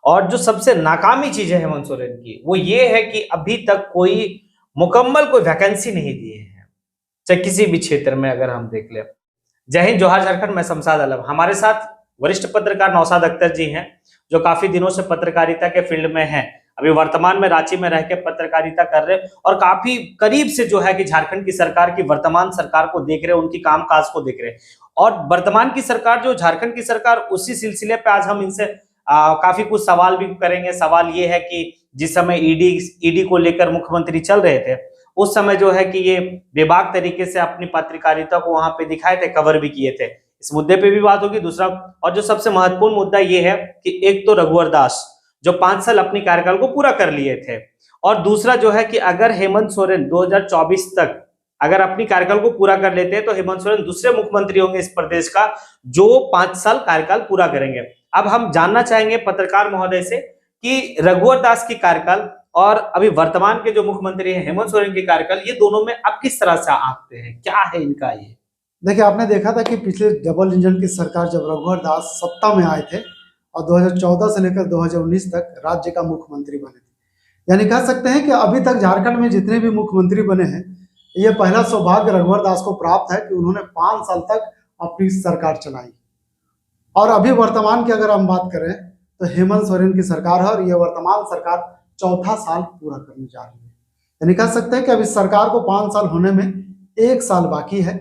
और जो सबसे नाकामी चीज है हेमंत सोरेन की वो ये है कि अभी तक कोई मुकम्मल कोई वैकेंसी नहीं दिए हैं, चाहे किसी भी क्षेत्र में अगर हम देख ले। जय हिंद, जोहार झारखंड, मैं शमशाद आलम। हमारे साथ वरिष्ठ पत्रकार नौशाद अख्तर जी हैं, जो काफी दिनों से पत्रकारिता के फील्ड में हैं। अभी वर्तमान में रांची में रह के पत्रकारिता कर रहे हैं और काफी करीब से जो है कि झारखंड की सरकार की वर्तमान सरकार को देख रहे हैं, उनकी कामकाज को देख रहे हैं। और वर्तमान की सरकार जो झारखंड की सरकार, उसी सिलसिले पे आज हम इनसे काफी कुछ सवाल भी करेंगे। सवाल ये है कि जिस समय ईडी को लेकर मुख्यमंत्री चल रहे थे, उस समय जो है कि ये बेबाक तरीके से अपनी पत्रकारिता को वहां पे दिखाए थे, कवर भी किए थे। इस मुद्दे पे भी बात होगी। दूसरा और जो सबसे महत्वपूर्ण मुद्दा ये है कि एक तो रघुवर दास जो 5 साल अपनी कार्यकाल को पूरा कर लिए थे, और दूसरा जो है कि अगर हेमंत सोरेन 2024 तक अगर अपनी कार्यकाल को पूरा कर लेते हैं तो हेमंत सोरेन दूसरे मुख्यमंत्री होंगे इस प्रदेश का जो 5 साल कार्यकाल पूरा करेंगे। अब हम जानना चाहेंगे पत्रकार महोदय से कि रघुवर दास की कार्यकाल और अभी वर्तमान के जो मुख्यमंत्री हैं हेमंत सोरेन की कार्यकाल, ये दोनों में अब किस तरह से आंकते हैं, क्या है इनका ये? देखिए, आपने देखा था कि पिछले डबल इंजन की सरकार जब रघुवर दास सत्ता में आए थे और 2014 से लेकर 2019 तक राज्य का मुख्यमंत्री बने थे, यानी कह सकते हैं कि अभी तक झारखंड में जितने भी मुख्यमंत्री बने हैं, ये पहला सौभाग्य रघुवर दास को प्राप्त है कि उन्होंने 5 साल तक अपनी सरकार चलाई। और अभी वर्तमान की अगर हम बात करें तो हेमंत सोरेन की सरकार है और ये वर्तमान सरकार चौथा साल पूरा करने जा रही है। यानी कह सकते हैं कि अब इस सरकार को 5 साल होने में 1 साल बाकी है।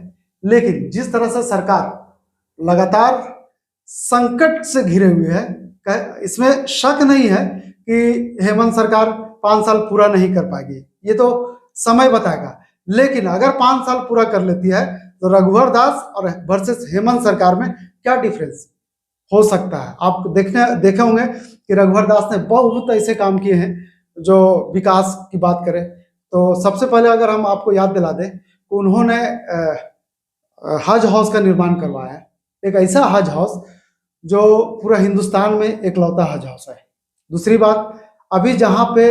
लेकिन जिस तरह से सरकार लगातार संकट से घिरे हुए है, इसमें शक नहीं है कि हेमंत सरकार 5 साल पूरा नहीं कर पाएगी, ये तो समय बताएगा। लेकिन अगर 5 साल पूरा कर लेती है तो रघुवर दास और वर्सेस हेमंत सरकार में क्या डिफरेंस हो सकता है। आप देखे होंगे कि रघुवर दास ने बहुत ऐसे काम किए हैं जो विकास की बात करें तो सबसे पहले अगर हम आपको याद दिला दें कि उन्होंने हज हाउस का निर्माण करवाया है, एक ऐसा हज हाउस जो पूरा हिंदुस्तान में एकलौता हज हाउस है। दूसरी बात, अभी जहाँ पे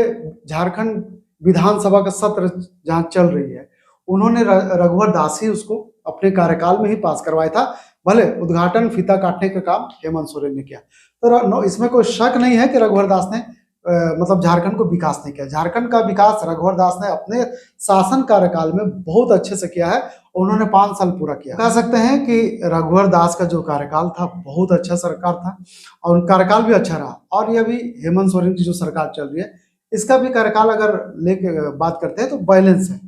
झारखंड विधानसभा का सत्र जहाँ चल रही है, उन्होंने रघुवर दास ही उसको अपने कार्यकाल में ही पास करवाया था। भले उद्घाटन फीता काटने का काम हेमंत सोरेन ने किया, तो इसमें कोई शक नहीं है कि रघुवर दास ने मतलब झारखंड को विकास नहीं किया। झारखंड का विकास रघुवर दास ने अपने शासन कार्यकाल में बहुत अच्छे से किया है। उन्होंने 5 साल पूरा किया। कह सकते हैं कि रघुवर दास का जो कार्यकाल था बहुत अच्छा सरकार था और कार्यकाल भी अच्छा रहा। और ये अभी हेमंत सोरेन की जो सरकार चल रही है, इसका भी कार्यकाल अगर लेके बात करते हैं तो बैलेंस है।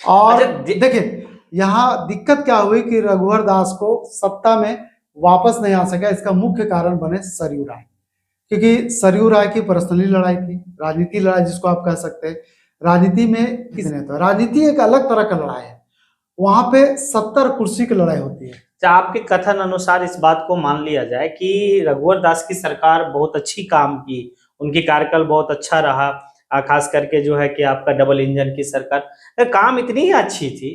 और देखिए, यहाँ दिक्कत क्या हुई कि रघुवर दास को सत्ता में वापस नहीं आ सका। इसका मुख्य कारण बने सरयू राय, क्योंकि सरयू राय की पर्सनली लड़ाई थी, राजनीति लड़ाई जिसको आप कह सकते हैं। राजनीति में किसने तो राजनीति एक अलग तरह का लड़ाई है, वहां पे 70 कुर्सी की लड़ाई होती है। आपके कथन अनुसार इस बात को मान लिया जाए कि रघुवर दास की सरकार बहुत अच्छी काम की, उनकी कार्यकाल बहुत अच्छा रहा, खास करके जो है कि आपका डबल इंजन की सरकार काम इतनी ही अच्छी थी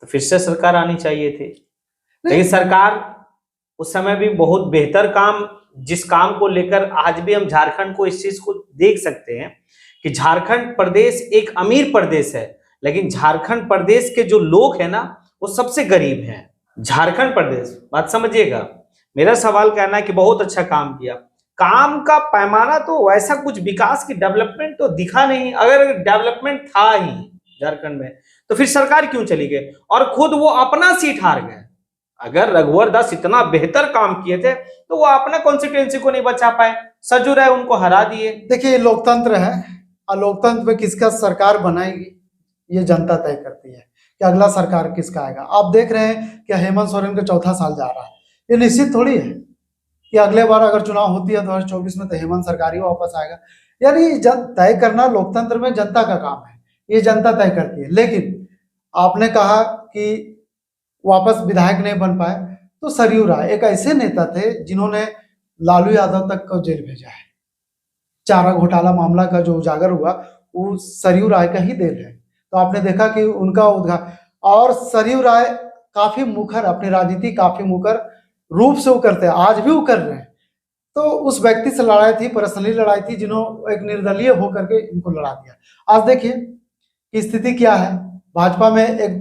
तो फिर से सरकार आनी चाहिए थी। लेकिन सरकार उस समय भी बहुत बेहतर काम, जिस काम को लेकर आज भी हम झारखंड को इस चीज को देख सकते हैं कि झारखंड प्रदेश एक अमीर प्रदेश है, लेकिन झारखंड प्रदेश के जो लोग हैं ना वो सबसे गरीब हैं। झारखंड प्रदेश, बात समझिएगा, मेरा सवाल कहना है कि बहुत अच्छा काम किया। काम का पैमाना तो वैसा कुछ विकास की डेवलपमेंट तो दिखा नहीं। अगर डेवलपमेंट था ही झारखंड में तो फिर सरकार क्यों चली गई और खुद वो अपना सीट हार गए। अगर रघुवर दास इतना बेहतर काम किए थे तो वो अपना कॉन्स्टिट्यूएंसी को नहीं बचा पाए, सजू राय उनको हरा दिए। देखिए, लोकतंत्र है और लोकतंत्र में किसका सरकार बनाएगी ये जनता तय करती है कि अगला सरकार किसका आएगा। आप देख रहे हैं कि हेमंत सोरेन का चौथा साल जा रहा है। ये निश्चित थोड़ी है कि अगले बार अगर चुनाव होती है 2024 में तो हेमंत सरकार ही वापस आएगा। यानी तय करना लोकतंत्र में जनता का काम है, ये जनता तय करती है। लेकिन आपने कहा कि वापस विधायक नहीं बन पाए, तो सरयू राय एक ऐसे नेता थे जिन्होंने लालू यादव तक को जेल भेजा है। चारा घोटाला मामला का जो उजागर हुआ वो सरयू राय का ही देन है। तो आपने देखा कि उनका और सरयू राय काफी मुखर, अपनी राजनीति काफी मुखर रूप से वो करते हैं, आज भी वो कर रहे हैं। तो उस व्यक्ति से लड़ाई थी, पर्सनली लड़ाई थी, जिन्होंने एक निर्दलीय होकर के इनको लड़ा दिया। आज देखिए कि स्थिति क्या है। भाजपा में एक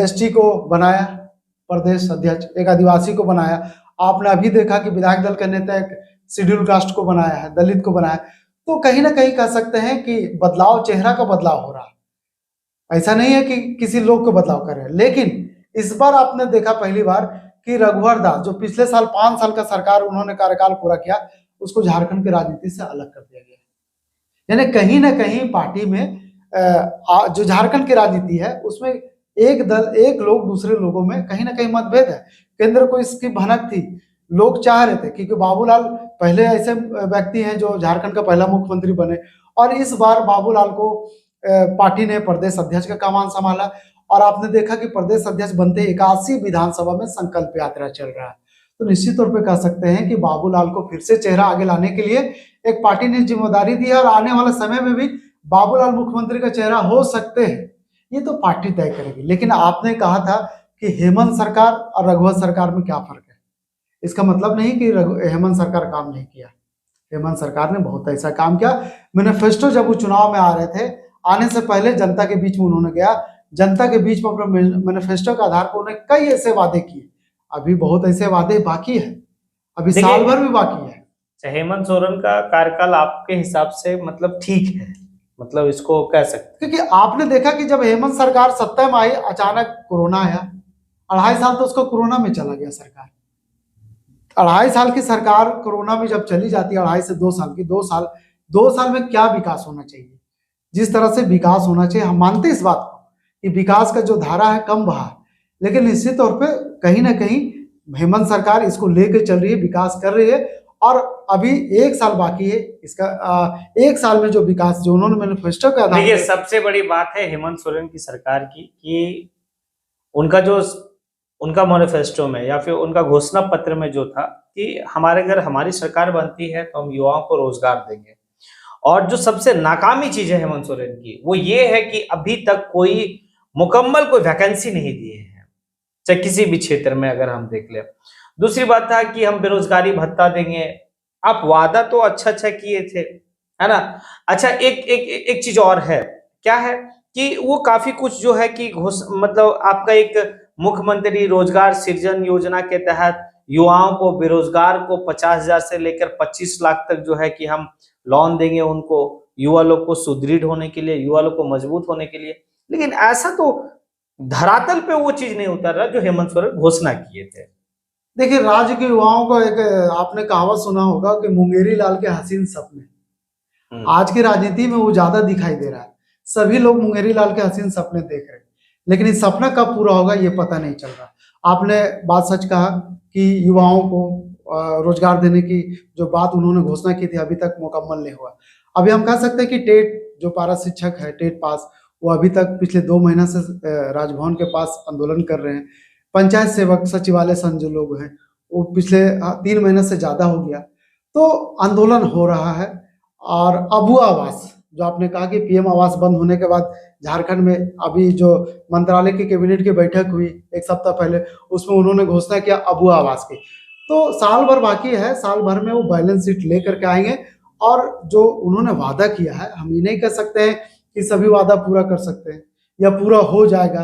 एसटी को बनाया प्रदेश अध्यक्ष, एक आदिवासी को बनाया, आपने अभी देखा कि विधायक दल का नेता एक शेड्यूल कास्ट को बनाया है, दलित को बनाया है। तो कहीं ना कहीं कह सकते हैं कि बदलाव, चेहरा का बदलाव हो रहा है। ऐसा नहीं है कि किसी लोग को बदलाव कर रहे हैं, लेकिन इस बार आपने देखा पहली बार कि रघुवर दास, जो पिछले साल 5 साल का सरकार उन्होंने कार्यकाल पूरा किया, उसको झारखंड की राजनीति से अलग कर दिया गया। यानी कहीं ना कहीं पार्टी में जो झारखंड की राजनीति है उसमें एक दल, एक लोग दूसरे लोगों में कहीं ना कहीं मतभेद है। केंद्र को इसकी भनक थी, लोग चाह रहे थे, क्योंकि बाबूलाल पहले ऐसे व्यक्ति हैं जो झारखंड का पहला मुख्यमंत्री बने, और इस बार बाबूलाल को पार्टी ने प्रदेश अध्यक्ष का कमान संभाला। और आपने देखा कि प्रदेश अध्यक्ष बनते 81 विधानसभा में संकल्प यात्रा चल रहा है। तो निश्चित तौर पे कह सकते हैं कि बाबूलाल को फिर से चेहरा आगे लाने के लिए एक पार्टी ने जिम्मेदारी दी है, और आने वाले समय में भी बाबूलाल मुख्यमंत्री का चेहरा हो सकते हैं, ये तो पार्टी तय करेगी। लेकिन आपने कहा था कि हेमंत सरकार और रघुवर सरकार में क्या फर्क है, इसका मतलब नहीं कि हेमंत सरकार काम नहीं किया। हेमंत सरकार ने बहुत ऐसा काम किया। मैनिफेस्टो जब वो चुनाव में आ रहे थे, आने से पहले जनता के बीच में उन्होंने गया, जनता के बीच में अपने मैनिफेस्टो के आधार पर उन्होंने कई ऐसे वादे किए। अभी बहुत ऐसे वादे बाकी है, अभी साल भर भी बाकी है। हेमंत सोरेन का कार्यकाल आपके हिसाब से मतलब ठीक है, मतलब इसको कह सकते? क्योंकि आपने देखा कि जब हेमंत सरकार सत्ता में आई, अचानक कोरोना आया। 2.5 साल तो उसको कोरोना में चला गया सरकार। 2.5 साल की सरकार कोरोना में जब चली जाती है, 2.5 से 2 साल की, 2 साल में क्या विकास होना चाहिए? जिस तरह से विकास होना चाहिए, हम मानते इस बात को कि विकास का जो धारा है कम बहा, लेकिन निश्चित तौर पे कहीं ना कहीं हेमंत सरकार इसको लेकर चल रही है, विकास कर रही है। और अभी 1 साल बाकी है इसका। 1 साल में जो विकास जो उन्होंने मैनिफेस्टो का देखिए, सबसे बड़ी बात है हेमंत सोरेन की सरकार की कि उनका मैनिफेस्टो में या फिर उनका घोषणा पत्र में जो था कि हमारे अगर हमारी सरकार बनती है तो हम युवाओं को रोजगार देंगे। और जो सबसे नाकामी चीज है हेमंत सोरेन की, वो ये है कि अभी तक कोई मुकम्मल कोई वैकेंसी नहीं दिए हैं, चाहे किसी भी क्षेत्र में अगर हम देख ले। दूसरी बात था कि हम बेरोजगारी भत्ता देंगे। आप वादा तो अच्छा किए थे, है ना। अच्छा, एक चीज और है, क्या है कि वो काफी कुछ जो है कि मतलब आपका एक मुख्यमंत्री रोजगार सृजन योजना के तहत युवाओं को, बेरोजगार को 50,000 से लेकर 25 लाख तक जो है कि हम लोन देंगे उनको, युवा लोग को सुदृढ़ होने के लिए, युवा लोग को मजबूत होने के लिए। लेकिन ऐसा तो धरातल पे वो चीज नहीं उतर रहा जो हेमंत सोरेन घोषणा किए थे। देखिए, राज्य के युवाओं को एक आपने कहावत सुना होगा कि मुंगेरी लाल के हसीन सपने। आज की राजनीति में वो ज्यादा दिखाई दे रहा है। सभी लोग मुंगेरी लाल के हसीन सपने देख रहे हैं, लेकिन इस सपना कब पूरा होगा ये पता नहीं चल रहा। आपने बात सच कहा कि युवाओं को रोजगार देने की जो बात उन्होंने घोषणा की थी अभी तक मुकम्मल नहीं हुआ। अभी हम कह सकते हैं कि टेट जो पारा शिक्षक है, टेट पास, वो अभी तक पिछले 2 महीना से राजभवन के पास आंदोलन कर रहे हैं। पंचायत सेवक, सचिवालय संघ जो लोग हैं, वो पिछले 3 महीने से ज्यादा हो गया, तो आंदोलन हो रहा है। और अबू आवास, जो आपने कहा कि पीएम आवास बंद होने के बाद झारखंड में अभी जो मंत्रालय की कैबिनेट की बैठक हुई 1 सप्ताह पहले, उसमें उन्होंने घोषणा किया अबू आवास की। तो साल भर बाकी है, साल भर में वो बैलेंस शीट लेकर के आएंगे। और जो उन्होंने वादा किया है, हम ये नहीं कह सकते हैं कि सभी वादा पूरा कर सकते हैं या पूरा हो जाएगा।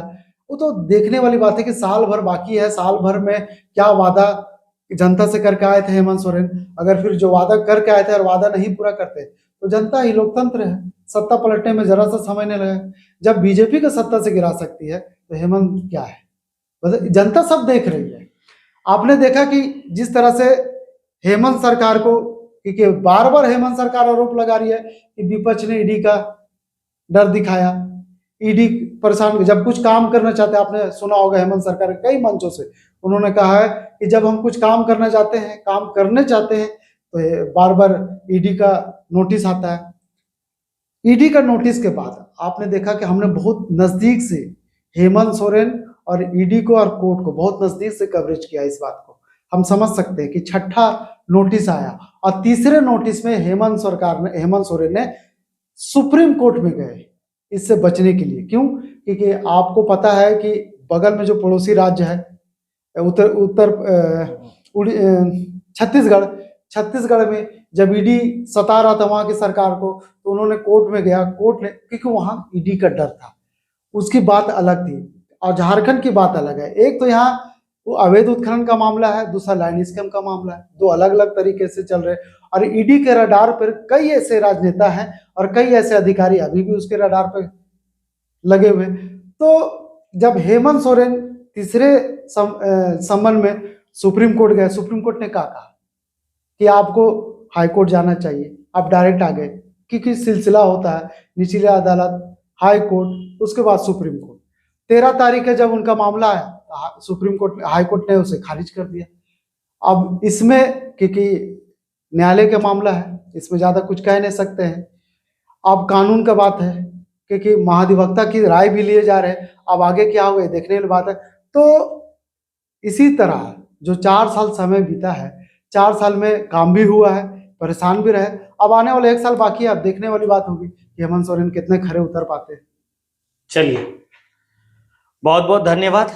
वो तो देखने वाली बात है कि साल भर बाकी है, साल भर में क्या वादा जनता से करके आए थे हेमंत सोरेन। अगर फिर जो वादा करके आए थे और वादा नहीं पूरा करते तो जनता ही लोकतंत्र है, सत्ता पलटने में जरा सा समय नहीं लगा। जब बीजेपी को सत्ता से गिरा सकती है तो हेमंत क्या है, बस जनता सब देख रही है। आपने देखा कि जिस तरह से हेमंत सरकार को, क्योंकि बार बार हेमंत सरकार आरोप लगा रही है कि विपक्ष ने ईडी का डर दिखाया, ईडी परेशान, जब कुछ काम करना चाहते हैं, आपने सुना होगा हेमंत सरकार के कई मंचों से उन्होंने कहा है कि जब हम कुछ काम करना चाहते हैं, काम करने चाहते हैं, तो बार बार ईडी का नोटिस आता है। ईडी का नोटिस के बाद आपने देखा कि हमने बहुत नजदीक से हेमंत सोरेन और ईडी को और कोर्ट को बहुत नजदीक से कवरेज किया। इस बात को हम समझ सकते हैं कि 6ठा नोटिस आया और तीसरे नोटिस में हेमंत सोरेन ने सुप्रीम कोर्ट में गए इससे बचने के लिए। क्यों? क्योंकि आपको पता है कि बगल में जो पड़ोसी राज्य है छत्तीसगढ़ में जब ईडी सता रहा था वहां की सरकार को, तो उन्होंने कोर्ट में गया। कोर्ट ने, क्योंकि वहां ईडी का डर था, उसकी बात अलग थी। और झारखंड की बात अलग है। एक तो यहाँ वो अवैध उत्खनन का मामला है, दूसरा लैंड स्कैम का मामला है। दो अलग अलग तरीके से चल रहे हैं और ईडी के रडार पर कई ऐसे राजनेता हैं और कई ऐसे अधिकारी अभी भी उसके रडार पर लगे हुए। तो जब हेमंत सोरेन तीसरे संबंध में सुप्रीम कोर्ट गए, सुप्रीम कोर्ट ने कहा कि आपको हाई कोर्ट जाना चाहिए, आप डायरेक्ट आ गए, क्योंकि सिलसिला होता है निचली अदालत, हाई कोर्ट, उसके बाद सुप्रीम कोर्ट। 13 तारीख है जब उनका मामला है, सुप्रीम कोर्ट हाई कोर्ट ने उसे खारिज कर दिया। अब इसमें क्योंकि न्यायालय का मामला है, इसमें ज्यादा कुछ कह नहीं सकते हैं। अब कानून का बात है क्योंकि महाधिवक्ता की राय भी लिए जा रहे हैं, अब आगे क्या होगा देखने वाली बात है। तो इसी तरह जो 4 साल समय बीता है, 4 साल में काम भी हुआ है, परेशान भी रहे, अब आने वाले 1 साल बाकी है। अब देखने वाली बात होगी कि हेमंत सोरेन कितने खरे उतर पाते हैं। चलिए, बहुत बहुत धन्यवाद।